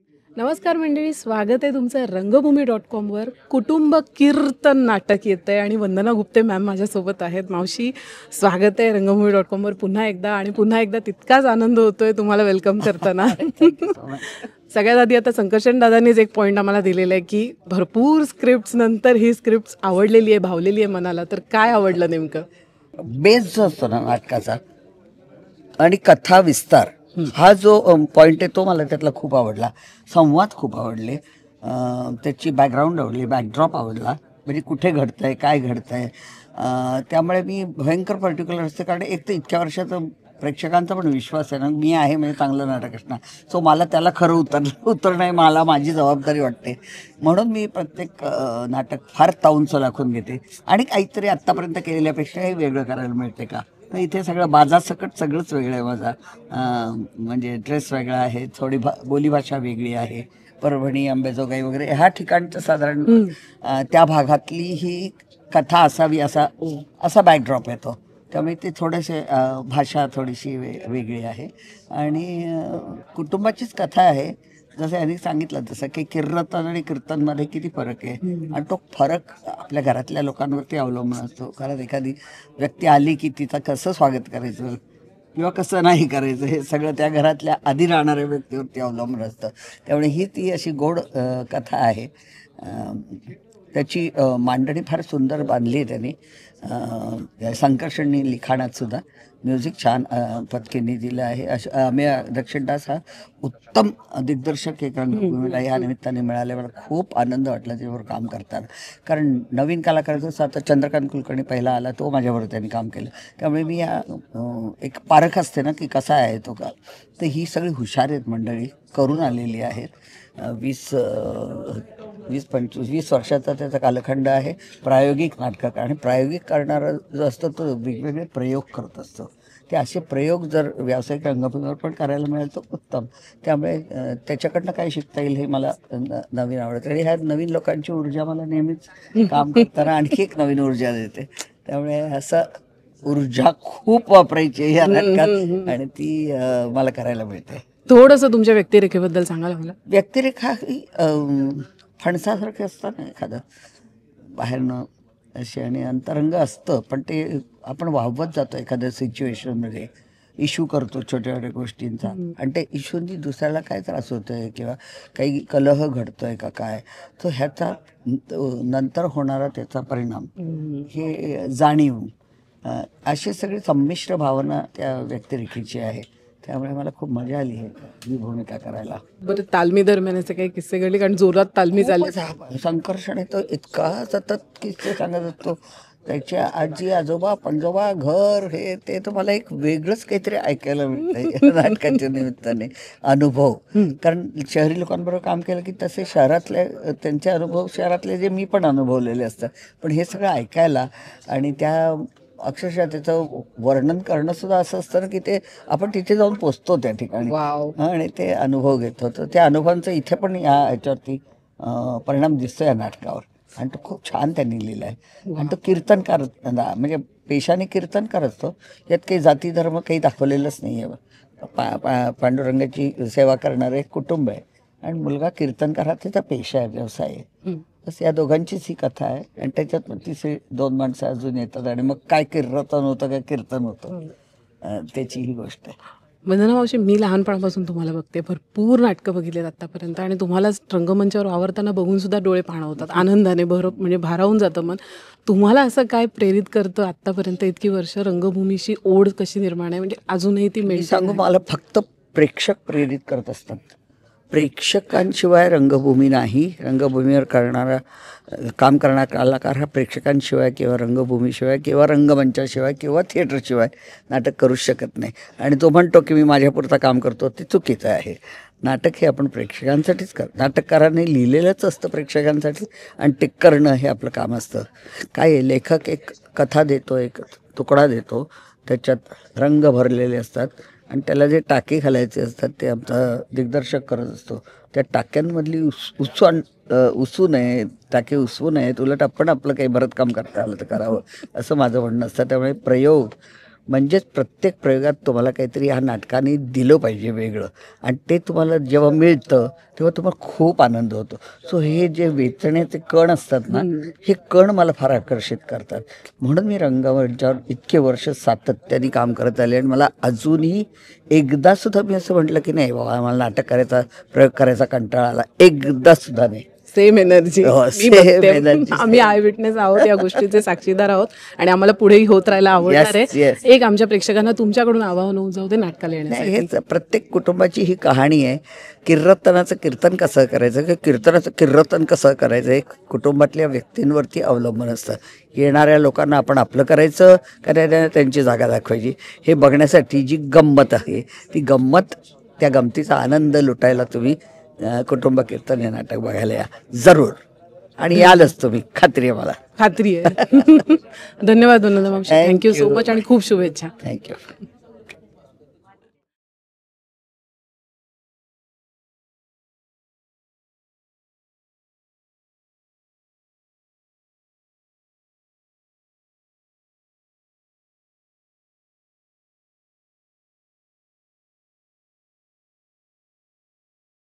नमस्कार मंडळी, स्वागत आहे तुमचं रंगभूमी.com वर. कुटुंब कीर्तन नाटक येतं आहे आणि वंदना गुप्ते मॅम माझ्यासोबत आहेत. मावशी, स्वागत आहे रंगभूमी.com वर पुन्हा एकदा. आणि पुन्हा एकदा तितकाच आनंद होतोय तुम्हाला वेलकम करताना. सगळ्यात आधी आता संकर्षण दादांनीच एक पॉईंट आम्हाला दिलेला आहे की भरपूर स्क्रिप्ट्स नंतर ही स्क्रिप्ट आवडलेली आहे, भावलेली आहे मनाला. तर काय आवडलं नेमकं? बेस जो असतो ना नाटकाचा आणि कथा विस्तार हा जो पॉइंट आहे तो मला त्यातला खूप आवडला. संवाद खूप आवडले, त्याची बॅकग्राऊंड आवडली, बॅकड्रॉप आवडला, म्हणजे कुठे घडतंय काय घडतंय. त्यामुळे मी भयंकर पर्टिक्युलर असते, कारण एक तर इतक्या वर्षाचं प्रेक्षकांचा पण विश्वास आहे ना, मी आहे म्हणजे चांगलं नाटक असणार. सो मला त्याला खरं उतरणं आहे, मला माझी जबाबदारी वाटते. म्हणून मी प्रत्येक नाटक फार ताऊन सलाखून घेते आणि काहीतरी आत्तापर्यंत केलेल्यापेक्षा हे वेगळं करायला मिळते का. तर इथे सगळं बाजासकट सगळंच वेगळं आहे माझा. म्हणजे ड्रेस वेगळा आहे, थोडी बोलीभाषा वेगळी आहे. परभणी, अंबेजोगाई वगैरे ह्या ठिकाणचं साधारण त्या भागातली ही कथा असावी असा बॅकड्रॉप येतो. त्यामुळे ते थोडेसे भाषा थोडीशी वेगळी आहे आणि कुटुंबाचीच कथा आहे. जसं यांनी सांगितलं तसं की कीर्तन आणि कीर्तनमध्ये किती फरक आहे आणि तो फरक आपल्या घरातल्या लोकांवरती अवलंबून असतो. कारण एखादी व्यक्ती आली की तिचं कसं स्वागत करायचं किंवा कसं नाही करायचं हे सगळं त्या घरातल्या आधी राहणाऱ्या व्यक्तीवरती अवलंबून असतं. त्यामुळे ही ती अशी गोड कथा आहे. त्याची मांडणी फार सुंदर बांधली आहे त्यांनी. संकर्षणी लिखाणात सुद्धा म्युझिक छान पत्कींनी दिलं आहे. अमेय दक्षिणदास हा उत्तम दिग्दर्शक एक रंगभूमीला या निमित्ताने मिळाले. मला खूप आनंद वाटला त्याच्यावर काम करताना, कारण नवीन कलाकार जसं आता चंद्रकांत कुलकर्णी पहिला आला तो माझ्याबरोबर त्यांनी काम केलं. त्यामुळे मी या एक पारख असते ना की कसा आहे तो का. तर ही सगळी हुशार आहेत मंडळी, करून आलेली आहेत. 20-25 वर्षाचा त्याचा कालखंड आहे. प्रायोगिक नाटक आणि प्रायोगिक करणारा जो असतो तो वेगवेगळे प्रयोग करत असतो. ते असे प्रयोग जर व्यावसायिक रंगभूमीवर पण करायला मिळेल तर उत्तम. त्यामुळे त्याच्याकडनं काय शिकता येईल हे मला नवीन आवडतं. आणि ह्या नवीन लोकांची ऊर्जा मला नेहमीच काम करताना आणखी एक नवीन ऊर्जा देते. त्यामुळे असं ऊर्जा खूप वापरायची आहे या नाटकात आणि ती मला करायला मिळते. थोडंसं तुमच्या व्यक्तिरेखेबद्दल सांगाल मला? व्यक्तिरेखा ही फणसासारखे असतं ना एखादं बाहेरनं असे, आणि अंतरंग असतं पण ते आपण वाहवत जातो एखाद्या सिच्युएशनमध्ये. इश्यू करतो छोट्या छोट्या गोष्टींचा आणि त्या इश्यूनी दुसऱ्याला काय त्रास होतो आहे किंवा काही कलह घडतो आहे का काय, तर ह्याचा नंतर होणारा त्याचा परिणाम हे जाणीव, अशी सगळी संमिश्र भावना त्या व्यक्तिरेखेची आहे. त्यामुळे मला खूप मजा आली आहे ही भूमिका करायला. बरं, तालमी दरम्यान असे काही किस्से घडले? कारण जोरात तालमी झाली. संकर्षण तो इतका सतत किस्से सांगत असतो. त्याच्या आजी आजोबा पंजोबा घर हे ते तर मला एक वेगळंच काहीतरी ऐकायला मिळतं नाटकाच्या निमित्ताने. अनुभव, कारण शहरी लोकांबरोबर काम केलं की तसे शहरातले त्यांचे अनुभव शहरातले जे मी पण अनुभवलेले असतात, पण हे सगळं ऐकायला आणि त्या अक्षरशः त्याचं वर्णन करणं सुद्धा असं असतं ना की ते आपण तिथे जाऊन पोचतो त्या ठिकाणी आणि ते अनुभव घेतो. तर त्या अनुभवांचं इथे पण या ह्याच्यावरती परिणाम दिसतो या नाटकावर आणि तो खूप छान त्यांनी लिहिला आहे. आणि तो कीर्तनकार म्हणजे पेशाने कीर्तनकार असतो. यात काही जाती धर्म काही दाखवलेलंच नाही आहे. पांडुरंगाची सेवा करणारं एक कुटुंब आहे आणि मुलगा कीर्तनकार हा त्याचा पेशा आहे, व्यवसाय आहे. बस या दोघांचीच ही कथा आहे आणि त्याच्यात मग तिसरी 2 माणसं अजून येतात आणि मग काय कीर्तन होतं काय कीर्तन होतं त्याची ही गोष्ट आहे. वंदना मावशी, मी लहानपणापासून तुम्हाला बघते, भरपूर नाटकं बघितलेत आत्तापर्यंत आणि तुम्हाला रंगमंचावर वावरताना बघून सुद्धा डोळे पाणावतात आनंदाने, म्हणजे भारावून जातं मन. तुम्हाला असं काय प्रेरित करतं आत्तापर्यंत इतकी वर्ष रंगभूमीशी ओढ कशी निर्माण आहे, म्हणजे अजूनही ती मी सांगू, मला फक्त प्रेक्षक प्रेरित करत असतात. प्रेक्षकांशिवाय रंगभूमी नाही. रंगभूमीवर काम करणारा कलाकार हा प्रेक्षकांशिवाय किंवा रंगभूमीशिवाय किंवा रंगमंचाशिवाय किंवा थिएटरशिवाय नाटक करूच शकत नाही. आणि तो म्हणतो की मी माझ्यापुरता काम करतो, ते चुकीचं आहे. नाटक हे आपण प्रेक्षकांसाठीच नाटककाराने लिहिलेलंच असतं प्रेक्षकांसाठी आणि ते करणं हे आपलं काम असतं. काय आहे, लेखक एक कथा देतो, एक तुकडा देतो, त्याच्यात रंग भरलेले असतात आणि त्याला जे टाके घालायचे असतात ते आमचा दिग्दर्शक करत असतो. त्या टाक्यांमधली उसू नये, टाके उसवू नयेत, उलट आपण आपलं काही भरतकाम करता आलं तर करावं असं माझं म्हणणं असतं. त्यामुळे प्रयोग म्हणजेच प्रत्येक प्रयोगात तुम्हाला काहीतरी ह्या नाटकाने दिलं पाहिजे वेगळं, आणि ते तुम्हाला जेव्हा मिळतं तेव्हा तुम्हाला खूप आनंद होतो. सो हे जे वेचण्याचे कण असतात ना, हे कण मला फार आकर्षित करतात. म्हणून मी रंगावरच्यावर इतके वर्ष सातत्याने काम करत आले, आणि मला अजूनही एकदा सुद्धा मी असं म्हटलं की नाही बाबा मला नाटक करायचा, प्रयोग करायचा कंटाळा आला, एकदा सुद्धा नाही. सेम एनर्जी हो, मी same बघते. energy, आम्ही आय विटनेस आहोत, या गोष्टीचे साक्षीदार आहोत, आणि आम्हाला पुढेही होत राहायला आवडणार Yes, आहे. yes. एक आमच्या प्रेक्षकांना तुमच्याकडून आवाहन होऊन जाऊ दे नाटकाला नाही, येण्यासाठी. हेच प्रत्येक कुटुंबाची ही कहाणी आहे. कीर्तनाचं कीर्तन कसं करायचं, की कीर्तनाचं कीर्तन कसं करायचं, हे कुटुंबातल्या व्यक्तींवरती अवलंबून असतं. येणाऱ्या लोकांना आपण आपलं करायचं का त्यांची जागा दाखवायची, हे बघण्यासाठी जी गंमत आहे, ती गंमत, त्या गमतीचा आनंद लुटायला तुम्ही कुटुंब कीर्तन हे नाटक बघायला या जरूर, आणि यालच तुम्ही, खात्री आहे मला. खात्री आहे. धन्यवाद वंदना मावशी, थँक्यू सो मच, आणि खूप शुभेच्छा. थँक्यू.